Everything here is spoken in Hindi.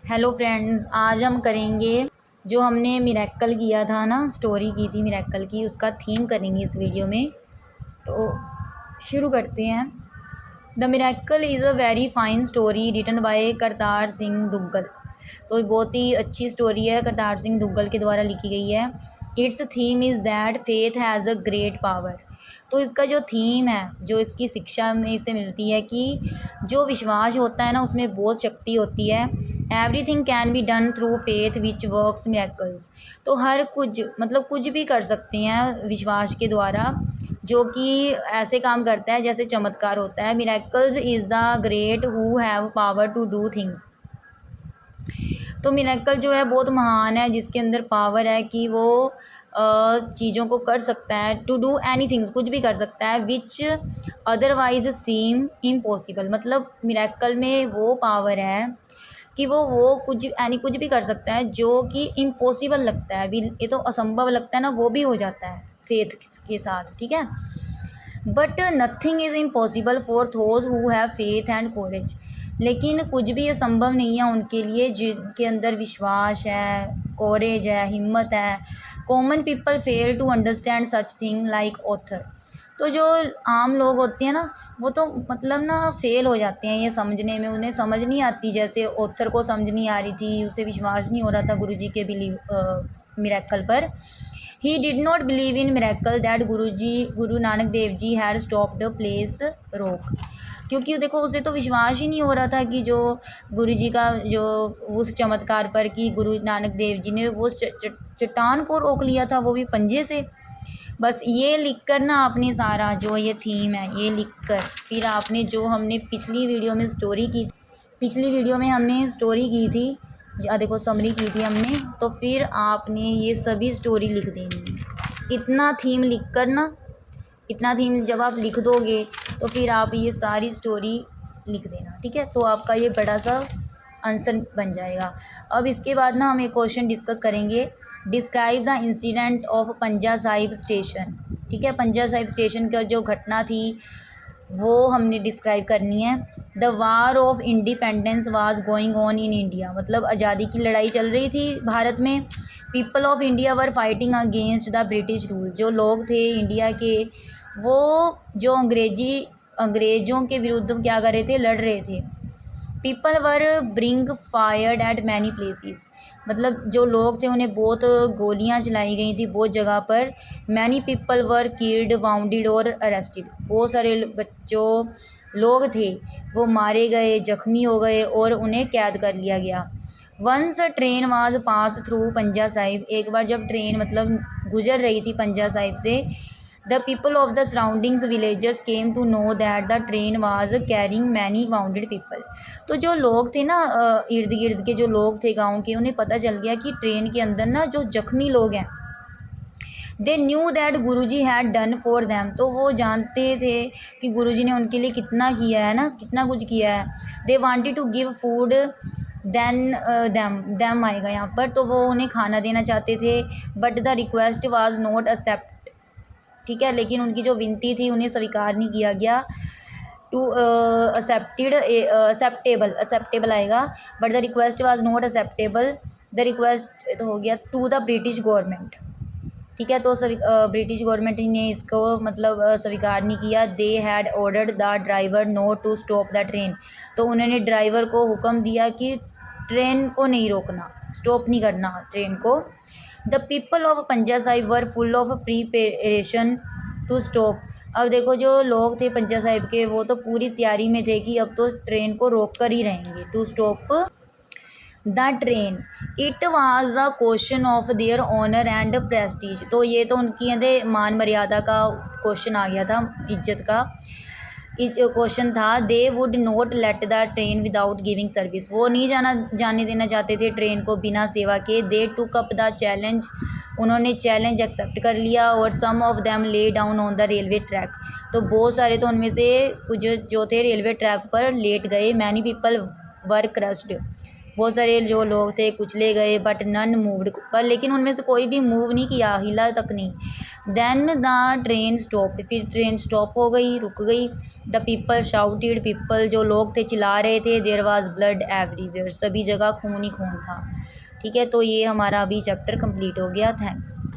हेलो फ्रेंड्स, आज हम करेंगे जो हमने मिरेकल किया था ना, स्टोरी की थी मिरेकल की, उसका थीम करेंगे इस वीडियो में। तो शुरू करते हैं। The miracle is a very fine story written by Kartar Singh Duggal. तो बहुत ही अच्छी स्टोरी है, करतार सिंह दुग्गल के द्वारा लिखी गई है। It's theme is that faith has a great power. तो इसका जो थीम है, जो इसकी शिक्षा में इसे मिलती है कि जो विश्वास होता है ना, उसमें बहुत शक्ति होती है। Everything can be done through faith which works miracles. तो हर कुछ मतलब कुछ भी कर सकते हैं विश्वास के द्वारा, जो कि ऐसे काम करता है जैसे चमत्कार होता है। Miracles is the great who have power to do things. तो मिरेकल जो है बहुत महान है, जिसके अंदर पावर है कि वो चीज़ों को कर सकता है। टू डू एनी थिंग्स, कुछ भी कर सकता है। Which otherwise seem impossible. मतलब मिरेकल में वो पावर है कि वो कुछ भी कर सकता है जो कि इम्पॉसिबल लगता है, ये तो असंभव लगता है ना, वो भी हो जाता है फेथ के साथ। ठीक है। But nothing is impossible for those who have faith and courage. लेकिन कुछ भी असंभव नहीं है उनके लिए जिनके अंदर विश्वास है, कोरेज है, हिम्मत है। Common people fail to understand such thing like author. तो जो आम लोग होते हैं ना, वो तो मतलब ना फेल हो जाते हैं ये समझने में, उन्हें समझ नहीं आती। जैसे ऑथर को समझ नहीं आ रही थी, उसे विश्वास नहीं हो रहा था गुरुजी के मिरेकल पर। He did not believe in miracle that Guru Nanak Dev ji had stopped place रोक। क्योंकि देखो, उसे तो विश्वास ही नहीं हो रहा था कि जो गुरु जी का जो उस चमत्कार पर कि गुरु नानक देव जी ने वो चट्टान को रोक लिया था, वो भी पंजे से। बस ये लिख कर ना आपने सारा जो ये थीम है ये लिख कर, फिर आपने जो हमने पिछली वीडियो में हमने स्टोरी की थी, देखो समरी की थी हमने, तो फिर आपने ये सभी स्टोरी लिख देनी है। इतना थीम जब आप लिख दोगे तो फिर आप ये सारी स्टोरी लिख देना। ठीक है। तो आपका ये बड़ा सा आंसर बन जाएगा। अब इसके बाद ना हम एक क्वेश्चन डिस्कस करेंगे। Describe the incident of Panja Sahib station. ठीक है। पंजा साहिब स्टेशन का जो घटना थी वो हमने डिस्क्राइब करनी है। The war of independence was going on in India. मतलब आज़ादी की लड़ाई चल रही थी भारत में। People of India were fighting against the British rule. जो लोग थे इंडिया के, वो जो अंग्रेज़ों के विरुद्ध क्या कर रहे थे, लड़ रहे थे। People were bring fired eight many places. मतलब जो लोग थे उन्हें बहुत गोलियां चलाई गई थी बहुत जगह पर। Many people were killed, bounded और अरेस्टेड। बहुत सारे जो लोग थे वो मारे गए, जख्मी हो गए और उन्हें कैद कर लिया गया। Once train was pass through Panja Sahib. एक बार जब ट्रेन मतलब गुजर रही थी पंजा साहिब से, the people of the surroundings villagers came to know that the train was carrying many wounded people. तो जो लोग थे ना, इर्द गिर्द के जो लोग थे गांव के, उन्हें पता चल गया कि ट्रेन के अंदर ना जो जख्मी लोग हैं, they knew that Guruji had done for them. तो वो जानते थे कि गुरुजी ने उनके लिए कितना किया है ना, कितना कुछ किया है। They wanted to give food then them आएगा यहाँ पर, तो वो उन्हें खाना देना चाहते थे। But the request was not accept. ठीक है। लेकिन उनकी जो विनती थी उन्हें स्वीकार नहीं किया गया। टू एक्सेप्टेबल आएगा। But the request was not acceptable. The request तो हो गया टू द ब्रिटिश गवर्नमेंट। ठीक है। तो ब्रिटिश गवर्नमेंट ने इसको मतलब स्वीकार नहीं किया। They had ordered the driver not to stop the train. तो उन्होंने ड्राइवर को हुक्म दिया कि ट्रेन को नहीं रोकना, स्टॉप नहीं करना ट्रेन को। The people of Panja Sahib were full of preparation to stop. अब देखो, जो लोग थे पंजा साहिब के, वो तो पूरी तैयारी में थे कि अब तो ट्रेन को रोक कर ही रहेंगे। To stop the train, it was the question of their honour and prestige. तो ये तो उनकी मान मर्यादा का क्वेश्चन आ गया था, इज्जत का क्वेश्चन था। They would not let the train without giving service. वो नहीं जाने देना चाहते थे ट्रेन को बिना सेवा के। They took up the challenge. उन्होंने चैलेंज एक्सेप्ट कर लिया। और some of them lay down on the railway track. तो बहुत सारे तो उनमें से कुछ जो थे रेलवे ट्रैक पर लेट गए। Many people were crushed. बहुत सारे जो लोग थे कुचले गए, बट नन मूव्ड, पर लेकिन उनमें से कोई भी मूव नहीं किया, हिला तक नहीं। देन द ट्रेन स्टॉप, फिर ट्रेन स्टॉप हो गई, रुक गई। द पीपल शाउटेड, पीपल जो लोग थे चिल्ला रहे थे। देयर वाज ब्लड एवरीवेयर, सभी जगह खून ही खून था। ठीक है, तो ये हमारा अभी चैप्टर कंप्लीट हो गया। थैंक्स।